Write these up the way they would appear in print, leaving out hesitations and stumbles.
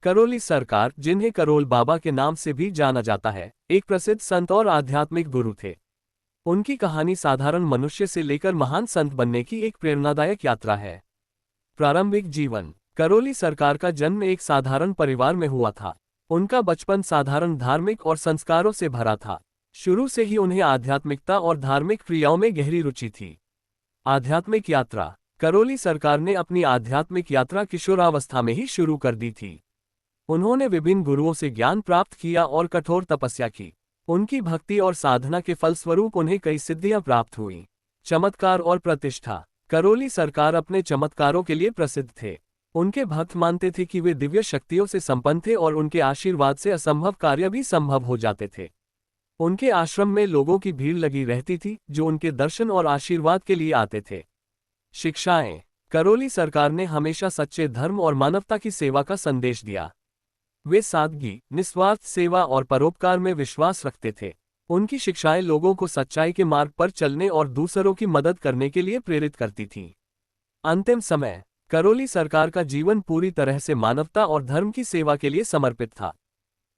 करोली सरकार, जिन्हें करोल बाबा के नाम से भी जाना जाता है, एक प्रसिद्ध संत और आध्यात्मिक गुरु थे। उनकी कहानी साधारण मनुष्य से लेकर महान संत बनने की एक प्रेरणादायक यात्रा है। प्रारंभिक जीवन। करोली सरकार का जन्म एक साधारण परिवार में हुआ था। उनका बचपन साधारण धार्मिक और संस्कारों से भरा था। शुरू से ही उन्हें आध्यात्मिकता और धार्मिक क्रियाओं में गहरी रुचि थी। आध्यात्मिक यात्रा। करोली सरकार ने अपनी आध्यात्मिक यात्रा किशोरावस्था में ही शुरू कर दी थी। उन्होंने विभिन्न गुरुओं से ज्ञान प्राप्त किया और कठोर तपस्या की। उनकी भक्ति और साधना के फलस्वरूप उन्हें कई सिद्धियां प्राप्त हुईं। चमत्कार और प्रतिष्ठा। करोली सरकार अपने चमत्कारों के लिए प्रसिद्ध थे। उनके भक्त मानते थे कि वे दिव्य शक्तियों से संपन्न थे और उनके आशीर्वाद से असंभव कार्य भी संभव हो जाते थे। उनके आश्रम में लोगों की भीड़ लगी रहती थी, जो उनके दर्शन और आशीर्वाद के लिए आते थे। शिक्षाएं। करोली सरकार ने हमेशा सच्चे धर्म और मानवता की सेवा का संदेश दिया। वे सादगी, निस्वार्थ सेवा और परोपकार में विश्वास रखते थे। उनकी शिक्षाएं लोगों को सच्चाई के मार्ग पर चलने और दूसरों की मदद करने के लिए प्रेरित करती थीं। अंतिम समय। करोली सरकार का जीवन पूरी तरह से मानवता और धर्म की सेवा के लिए समर्पित था।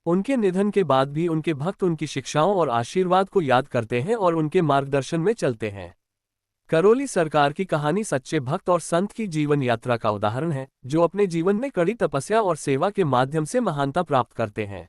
उनके निधन के बाद भी उनके भक्त उनकी शिक्षाओं और आशीर्वाद को याद करते हैं और उनके मार्गदर्शन में चलते हैं। करोली सरकार की कहानी सच्चे भक्त और संत की जीवन यात्रा का उदाहरण है, जो अपने जीवन में कड़ी तपस्या और सेवा के माध्यम से महानता प्राप्त करते हैं।